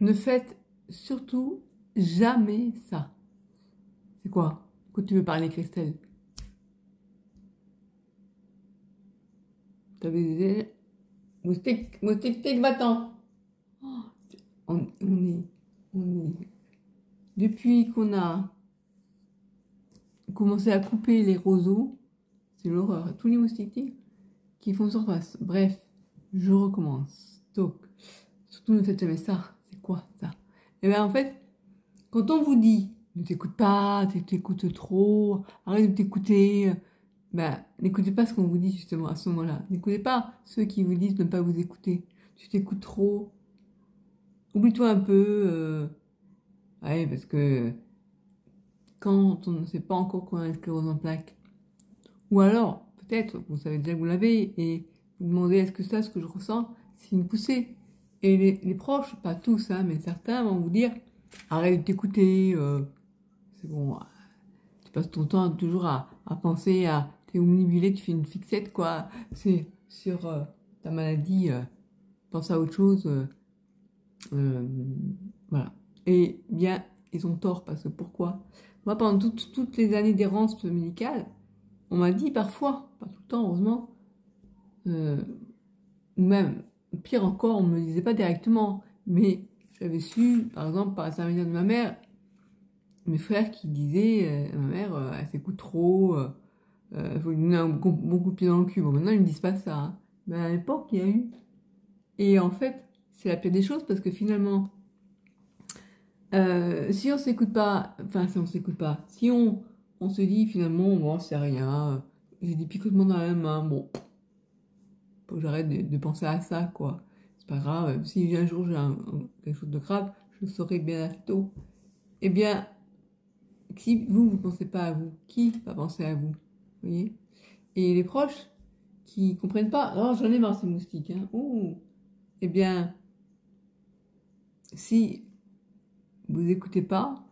ne faites surtout jamais ça. C'est quoi? Quand tu veux parler, Christelle? T'avais des... Moustique, moustique, tic, va-t'en. Oh, on est... Depuis qu'on a commencé à couper les roseaux, c'est l'horreur. Tous les moustiques qui font surface. Bref, je recommence. Donc, surtout ne faites jamais ça. C'est quoi ça? Et bien en fait, quand on vous dit ne t'écoute pas, tu t'écoutes trop, arrête de t'écouter, ben n'écoutez pas ce qu'on vous dit justement à ce moment-là. N'écoutez pas ceux qui vous disent de ne pas vous écouter. Tu t'écoutes trop. Oublie-toi un peu. Ouais, parce que quand on ne sait pas encore qu'on a une sclérose en plaques, ou alors, peut-être, vous savez déjà que vous l'avez, et vous demandez est-ce que ça, ce que je ressens, c'est une poussée. Et les proches, pas tous, hein, mais certains vont vous dire arrête de t'écouter, c'est bon, tu passes ton temps toujours à penser à. T'es omnibulé, tu fais une fixette, quoi. C'est sur ta maladie, pense à autre chose. Euh, voilà. Et bien, ils ont tort, parce que pourquoi? Moi, pendant toutes les années d'errance médicale, on m'a dit parfois, pas tout le temps, heureusement, euh, ou même, pire encore, on ne me le disait pas directement, mais j'avais su, par exemple, par l'intermédiaire de ma mère, mes frères qui disaient, ma mère, elle s'écoute trop, faut lui donner un bon coup de pied dans le cul. Bon, maintenant, ils ne me disent pas ça, hein. Mais à l'époque, il y a eu. Et en fait, c'est la pire des choses parce que finalement, si on s'écoute pas, enfin, si on s'écoute pas, si on se dit finalement, bon, c'est rien, j'ai des picotements dans la main, bon, faut que j'arrête de penser à ça, quoi. C'est pas grave, si un jour j'ai quelque chose de grave, je le saurai bien assez tôt. Eh bien, si vous, vous pensez pas à vous, qui va penser à vous? Vous voyez? Et les proches qui comprennent pas, oh, j'en ai marre ces moustiques, hein. Ouh. Eh bien, si vous écoutez pas,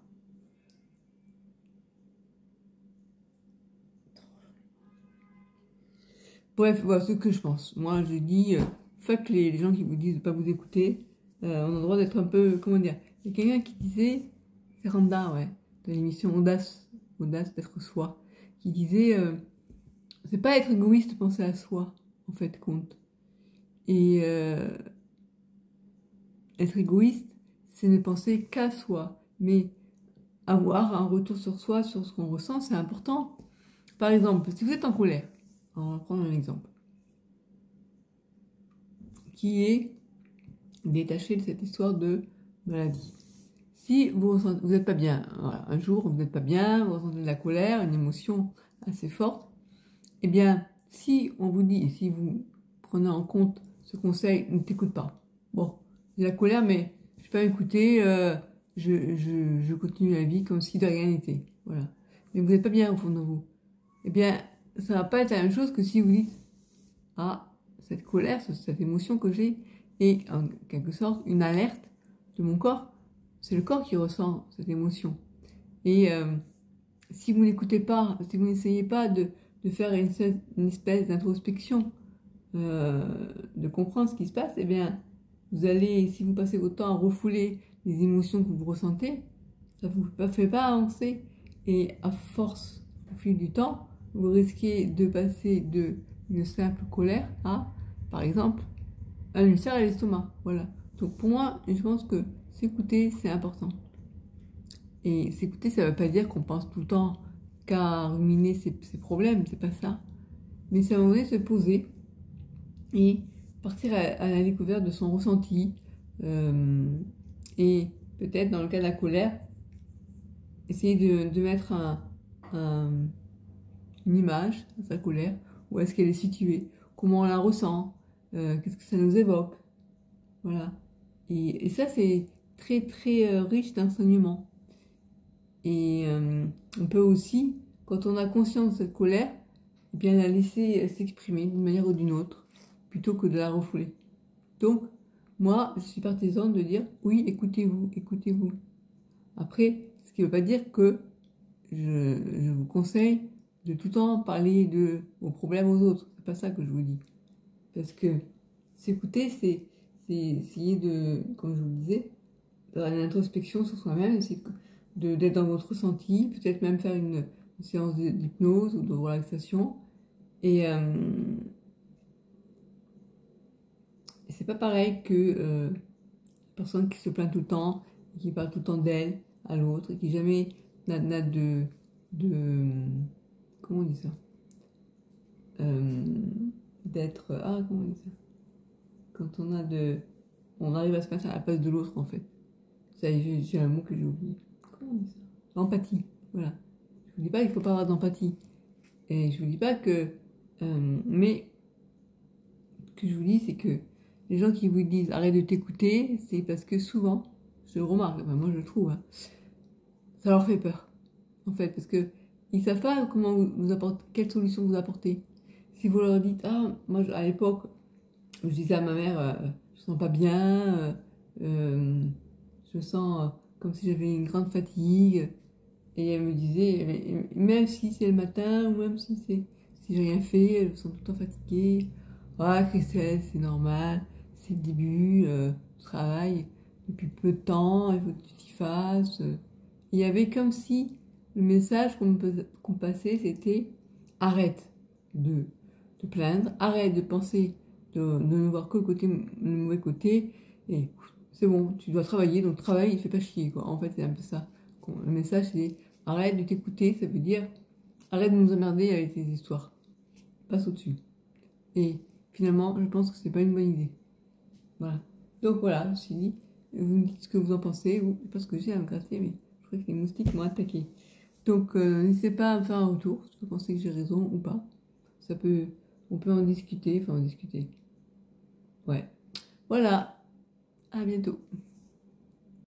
bref, voilà ce que je pense. Moi, je dis, fuck les gens qui vous disent de pas vous écouter. On a le droit d'être un peu, comment dire. Il y a quelqu'un qui disait, c'est Randa, ouais, de l'émission Audace, Audace d'être soi, qui disait, c'est pas être égoïste, penser à soi, en fait, compte. Et être égoïste, c'est ne penser qu'à soi. Mais avoir un retour sur soi, sur ce qu'on ressent, c'est important. Par exemple, si vous êtes en colère, on va prendre un exemple, qui est détaché de cette histoire de maladie. Si vous n'êtes pas bien, voilà, un jour vous n'êtes pas bien, vous ressentez de la colère, une émotion assez forte, eh bien, si on vous dit, et si vous prenez en compte ce conseil, ne t'écoute pas. Bon, j'ai la colère, mais je ne vais pas écouter, je continue la vie comme si de rien n'était. Voilà. Mais vous n'êtes pas bien au fond de vous. Eh bien, ça ne va pas être la même chose que si vous dites, ah, cette colère, cette émotion que j'ai est en quelque sorte une alerte de mon corps. C'est le corps qui ressent cette émotion. Et si vous n'écoutez pas, si vous n'essayez pas de faire une espèce d'introspection, de comprendre ce qui se passe, eh bien, vous allez, si vous passez votre temps à refouler les émotions que vous ressentez, ça ne vous fait pas avancer. Et à force, au fil du temps, vous risquez de passer de une simple colère à, par exemple, un ulcère à l'estomac. Voilà. Donc pour moi, je pense que s'écouter, c'est important. Et s'écouter, ça ne veut pas dire qu'on pense tout le temps qu'à ruminer ses problèmes, c'est pas ça. Mais c'est à un moment donné se poser et partir à la découverte de son ressenti. Et peut-être dans le cas de la colère, essayer de mettre une image à sa colère, où est-ce qu'elle est située, comment on la ressent, qu'est-ce que ça nous évoque. Voilà. Et ça, c'est très très riche d'enseignements. Et on peut aussi, quand on a conscience de cette colère, eh bien la laisser s'exprimer d'une manière ou d'une autre, plutôt que de la refouler. Donc, moi, je suis partisane de dire, oui, écoutez-vous, écoutez-vous. Après, ce qui ne veut pas dire que je vous conseille de tout le temps parler de vos problèmes aux autres. C'est pas ça que je vous dis. Parce que s'écouter, c'est essayer de, comme je vous le disais, une introspection sur soi-même, essayer d'être dans votre ressenti, peut-être même faire une séance d'hypnose ou de relaxation. Et c'est pas pareil que la personne qui se plaint tout le temps, et qui parle tout le temps d'elle à l'autre, et qui jamais n'a de... Comment on dit ça? D'être... Ah, comment on dit ça? Quand on a de... On arrive à se mettre à la place de l'autre, en fait. Ça, j'ai un mot que j'ai oublié. Comment on dit ça? L'empathie, voilà. Je vous dis pas qu'il faut pas avoir d'empathie. Et je vous dis pas que... mais ce que je vous dis, c'est que les gens qui vous disent arrête de t'écouter, c'est parce que souvent, je le remarque, enfin, moi je le trouve, hein, ça leur fait peur. En fait, parce que ils savent pas comment vous apporter, quelle solution vous apporter. Si vous leur dites, ah, moi à l'époque, je disais à ma mère, je sens pas bien, je sens comme si j'avais une grande fatigue. Et elle me disait, même si c'est le matin, ou même si j'ai rien fait, je me sens tout le temps fatiguée. Ah, Christelle, c'est normal, c'est le début, du travail, depuis peu de temps, il faut que tu t'y fasses. Il y avait comme si le message qu'on passait, c'était arrête de te plaindre, arrête de penser, de ne voir que le mauvais côté, et c'est bon, tu dois travailler, donc travail, il fait pas chier, quoi. En fait, c'est un peu ça. Le message, c'est arrête de t'écouter, ça veut dire arrête de nous emmerder avec tes histoires. Passe au-dessus. Et finalement, je pense que c'est pas une bonne idée. Voilà. Donc voilà, je me suis dit, vous me dites ce que vous en pensez, ou parce que j'ai à me gratter, mais je crois que les moustiques m'ont attaqué. Donc n'hésitez pas à me faire un retour, si vous pensez que j'ai raison ou pas. On peut en discuter, enfin en discuter. Ouais. Voilà. À bientôt.